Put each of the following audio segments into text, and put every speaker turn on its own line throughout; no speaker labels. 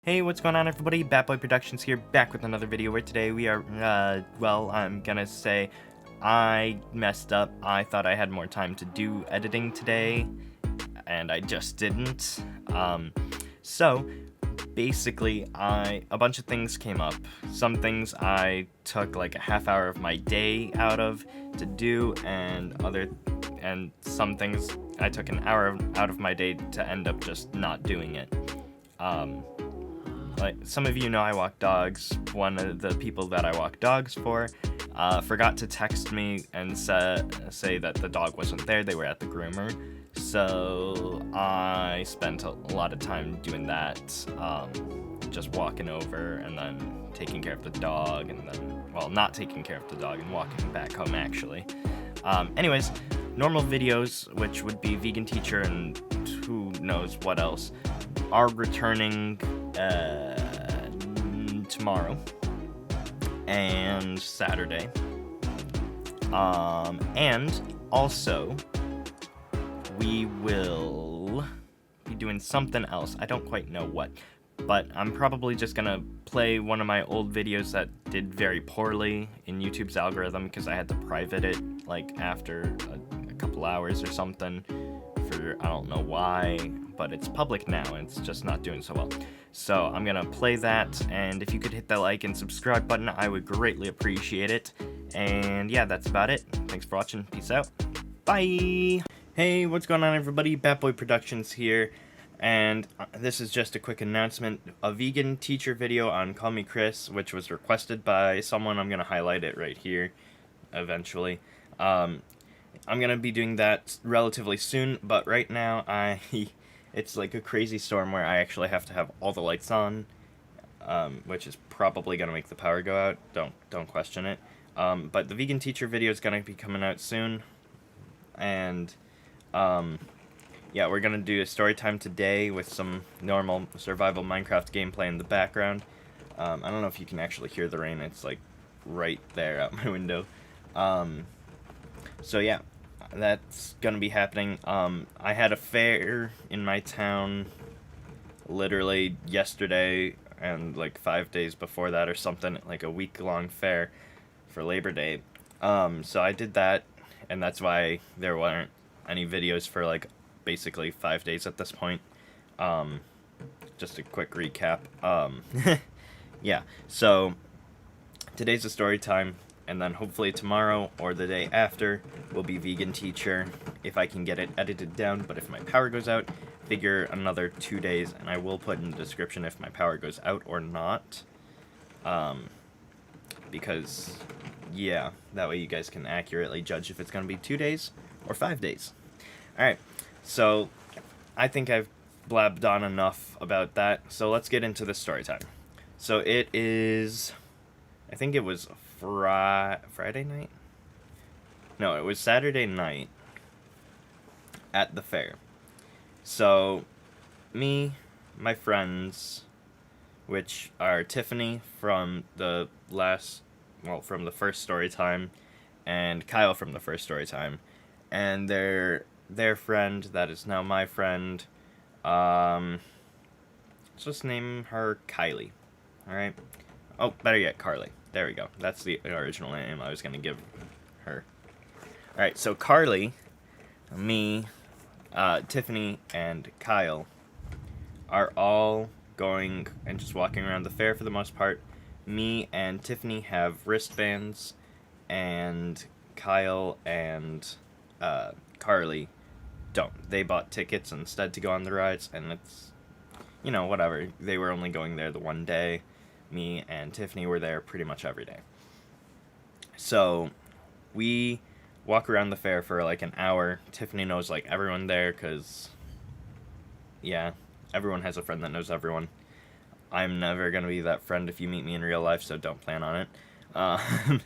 Hey, what's going on everybody? Batboy Productions here, back with another video where today we are, well, I'm gonna say I messed up. I thought I had more time to do editing today, and I just didn't. So, basically, a bunch of things came up. Some things I took like a half hour of my day out of to do, and some things I took an hour out of my day to end up just not doing it. Like, some of you know I walk dogs. One of the people that I walk dogs for forgot to text me and say that the dog wasn't there. They were at the groomer. So I spent a lot of time doing that, just walking over and then taking care of the dog, and then, well, not taking care of the dog and walking back home, actually. Anyways, normal videos, which would be Vegan Teacher and who knows what else, are returning tomorrow and Saturday. And also, we will be doing something else. I don't quite know what, but I'm probably just gonna play one of my old videos that did very poorly in YouTube's algorithm because I had to private it like after a couple hours or something. I don't know why, but it's public now and it's just not doing so well. So I'm gonna play that, and if you could hit that like and subscribe button, I would greatly appreciate it. And yeah, that's about it. Thanks for watching. Peace out. Bye! Hey, what's going on everybody? Batboy Productions here, and this is just a quick announcement. A Vegan Teacher video on Call Me Chris, which was requested by someone. I'm gonna highlight it right here eventually. I'm gonna be doing that relatively soon, but right now it's like a crazy storm where I actually have to have all the lights on, which is probably gonna make the power go out. Don't question it. But the Vegan Teacher video is gonna be coming out soon, and yeah, we're gonna do a story time today with some normal survival Minecraft gameplay in the background. I don't know if you can actually hear the rain. It's like right there out my window. So yeah, that's gonna be happening. I had a fair in my town literally yesterday and like 5 days before that or something, like a week-long fair for Labor Day. So I did that, and that's why there weren't any videos for like basically 5 days at this point. Just a quick recap. Yeah, so today's a story time, and then hopefully tomorrow or the day after will be Vegan Teacher, if I can get it edited down. But if my power goes out, figure another 2 days, and I will put in the description if my power goes out or not. Because, yeah, that way you guys can accurately judge if it's going to be 2 days or 5 days. Alright, so I think I've blabbed on enough about that, so let's get into the story time. So it is, I think it was Friday night? No, it was Saturday night at the fair. So, me, my friends, which are Tiffany from the first story time, and Kyle from the first story time, and their friend that is now my friend, let's just name her Kylie, alright? Oh, better yet, Carly. There we go. That's the original name I was going to give her. Alright, so Carly, me, Tiffany, and Kyle are all going and just walking around the fair for the most part. Me and Tiffany have wristbands, and Kyle and Carly don't. They bought tickets instead to go on the rides, and it's, you know, whatever. They were only going there the one day. Me and Tiffany were there pretty much every day. So we walk around the fair for like an hour. Tiffany knows like everyone there because, yeah, everyone has a friend that knows everyone. I'm never going to be that friend if you meet me in real life, so don't plan on it.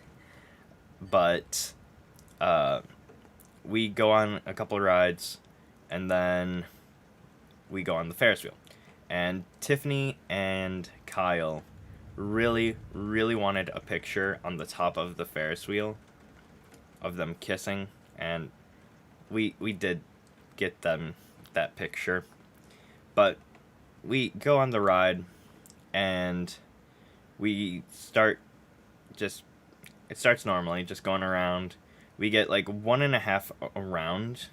But we go on a couple rides, and then we go on the Ferris wheel. And Tiffany and Kyle really wanted a picture on the top of the Ferris wheel of them kissing, and we did get them that picture. But we go on the ride, and we start just, it starts normally, just going around. We get like 1.5 around,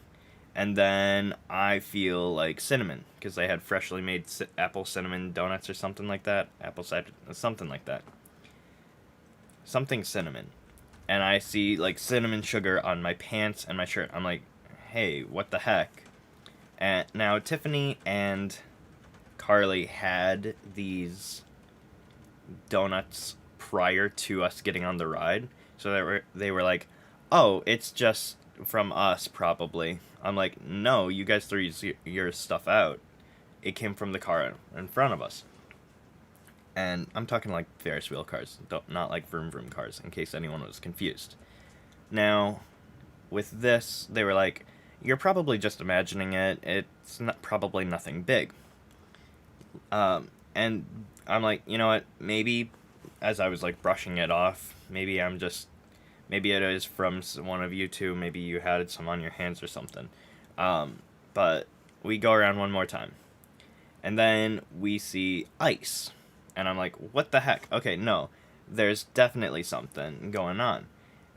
and then I feel like cinnamon, because they had freshly made apple cinnamon donuts or something like that. Apple cider, something like that. Something cinnamon. And I see like cinnamon sugar on my pants and my shirt. I'm like, hey, what the heck? And now Tiffany and Carly had these donuts prior to us getting on the ride, so they were like, oh, it's just from us probably. I'm like, no, you guys threw your stuff out. It came from the car in front of us. And I'm talking like Ferris wheel cars, not like vroom vroom cars, in case anyone was confused. Now, with this, they were like, you're probably just imagining it. It's not probably nothing big. And I'm like, you know what? Maybe, as I was like brushing it off, maybe it is from one of you two. Maybe you had some on your hands or something. But we go around one more time, and then we see ice, and I'm like, what the heck? Okay, no, there's definitely something going on.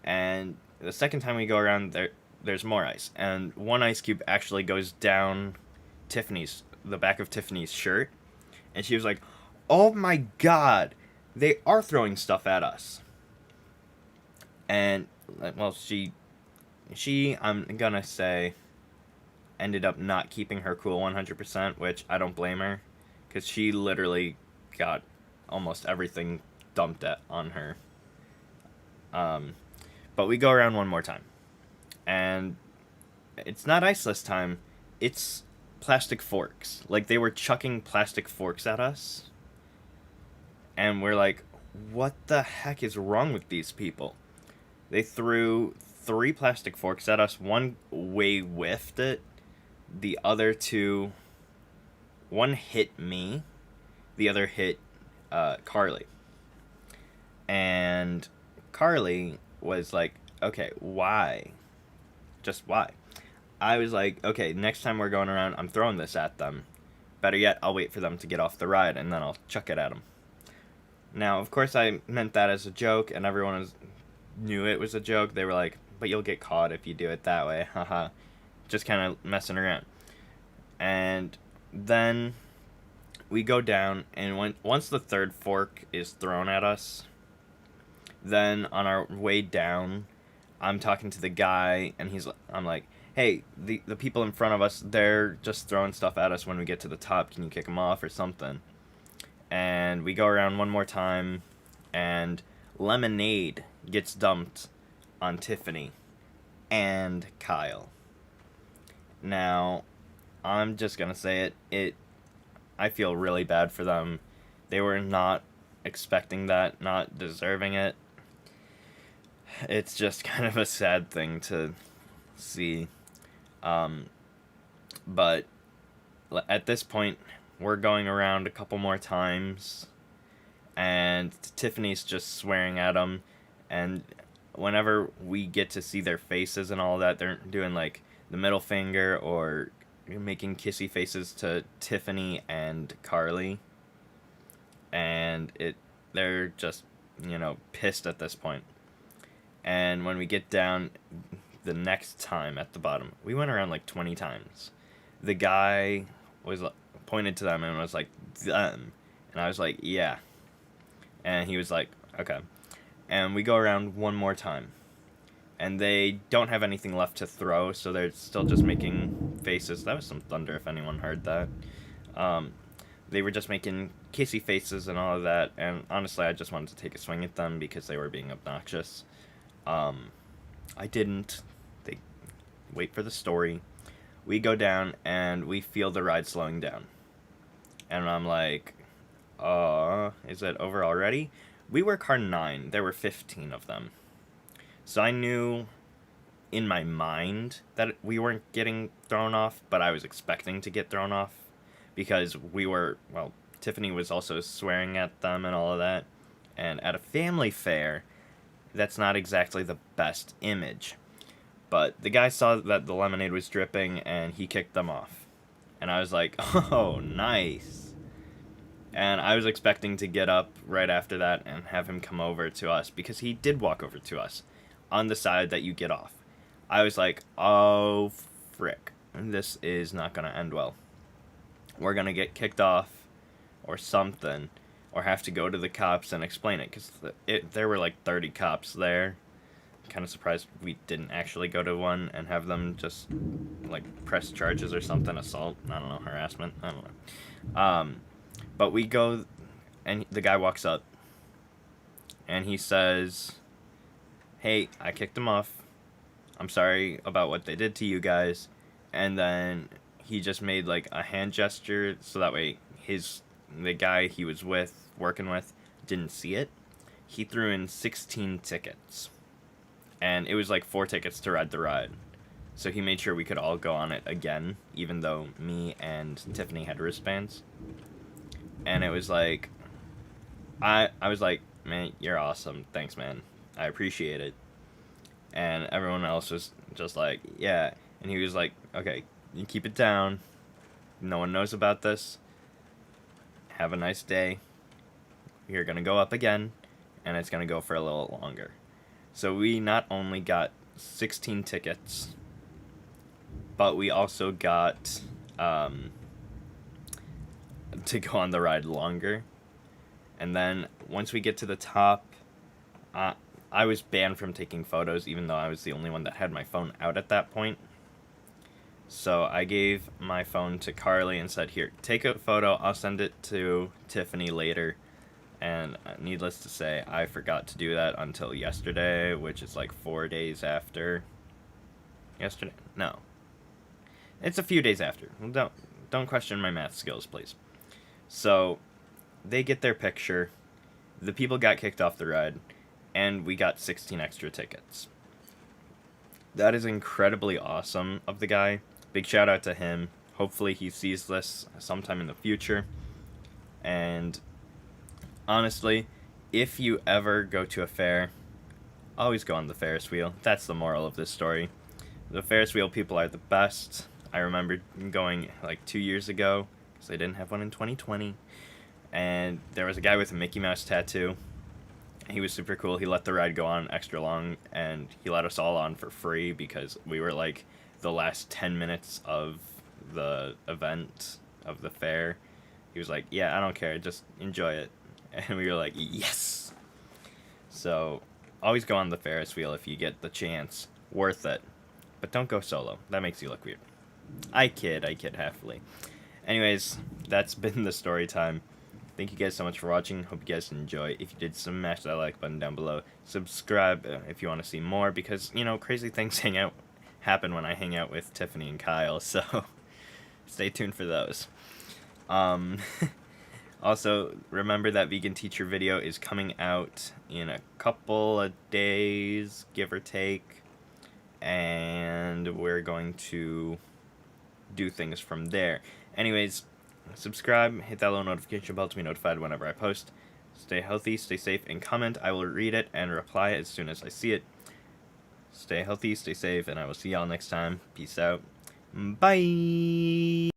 And the second time we go around, there's more ice, and one ice cube actually goes down the back of Tiffany's shirt, and she was like, oh my god, they are throwing stuff at us. And, well, she I'm gonna say, ended up not keeping her cool 100%, which I don't blame her, because she literally got almost everything dumped on her. But we go around one more time, and it's not ice this time, it's plastic forks. Like, they were chucking plastic forks at us, and we're like, what the heck is wrong with these people? They threw 3 plastic forks at us. One way whiffed it. The other 2, one hit me. The other hit Carly. And Carly was like, okay, why? Just why? I was like, okay, next time we're going around, I'm throwing this at them. Better yet, I'll wait for them to get off the ride, and then I'll chuck it at them. Now, of course, I meant that as a joke, and everyone knew it was a joke. They were like, but you'll get caught if you do it that way, haha. Just kind of messing around. And then we go down, and once the third fork is thrown at us, then on our way down, I'm talking to the guy, and I'm like, hey, the people in front of us, they're just throwing stuff at us when we get to the top. Can you kick them off or something? And we go around one more time, and lemonade gets dumped on Tiffany and Kyle. Now, I'm just gonna say it. I feel really bad for them. They were not expecting that, not deserving it. It's just kind of a sad thing to see. But at this point, we're going around a couple more times, and Tiffany's just swearing at them, and whenever we get to see their faces and all that, they're doing like the middle finger or making kissy faces to Tiffany and Carly, and they're just, pissed at this point. And when we get down the next time at the bottom, we went around like 20 times. The guy pointed to them and was like, them. And I was like, yeah. And he was like, okay. And we go around one more time. And they don't have anything left to throw, so they're still just making faces. That was some thunder if anyone heard that. They were just making kissy faces and all of that. And honestly, I just wanted to take a swing at them because they were being obnoxious. I didn't. They wait for the story. We go down and we feel the ride slowing down. And I'm like, is it over already? We were car 9. There were 15 of them. So I knew in my mind that we weren't getting thrown off, but I was expecting to get thrown off because Tiffany was also swearing at them and all of that. And at a family fair, that's not exactly the best image. But the guy saw that the lemonade was dripping and he kicked them off. And I was like, oh, nice. And I was expecting to get up right after that and have him come over to us, because he did walk over to us on the side that you get off. I was like, oh, frick. This is not going to end well. We're going to get kicked off or something, or have to go to the cops and explain it, because there were like 30 cops there. I'm kind of surprised we didn't actually go to one and have them just like press charges or something, assault, I don't know, harassment, I don't know. But we go, and the guy walks up, and he says, hey, I kicked him off. I'm sorry about what they did to you guys. And then he just made like a hand gesture so that way the guy he was working with, didn't see it. He threw in 16 tickets. And it was like 4 tickets to ride the ride. So he made sure we could all go on it again, even though me and Tiffany had wristbands. And it was like, I was like, man, you're awesome. Thanks, man. I appreciate it. And everyone else was just like, yeah. And he was like, okay, you keep it down. No one knows about this. Have a nice day. You're going to go up again, and it's going to go for a little longer. So we not only got 16 tickets, but we also got to go on the ride longer. And then once we get to the top, I was banned from taking photos, even though I was the only one that had my phone out at that point. So I gave my phone to Carly and said, here, take a photo. I'll send it to Tiffany later. And needless to say, I forgot to do that until yesterday, which is like 4 days after. Yesterday? No. It's a few days after. Don't question my math skills, please. So they get their picture. The people got kicked off the ride, and we got 16 extra tickets. That is incredibly awesome of the guy. Big shout out to him. Hopefully he sees this sometime in the future. And honestly, if you ever go to a fair, always go on the Ferris wheel. That's the moral of this story. The Ferris wheel people are the best. I remember going like 2 years ago, because they didn't have one in 2020. And there was a guy with a Mickey Mouse tattoo. He was super cool. He let the ride go on extra long, and he let us all on for free because we were like the last 10 minutes of the event of the fair. He was like, yeah, I don't care, just enjoy it. And we were like, yes. So always go on the Ferris wheel if you get the chance. Worth it. But don't go solo. That makes you look weird. I kid happily. Anyways, that's been the story time. Thank you guys so much for watching. Hope you guys enjoy. If you did, smash that like button down below. Subscribe if you want to see more, because, you know, crazy things happen when I hang out with Tiffany and Kyle, so stay tuned for those. Also, remember that vegan teacher video is coming out in a couple of days, give or take, and we're going to do things from there. Anyways, subscribe, hit that little notification bell to be notified whenever I post. Stay healthy, stay safe, and comment. I will read it and reply as soon as I see it. Stay healthy, stay safe, and I will see y'all next time. Peace out. Bye!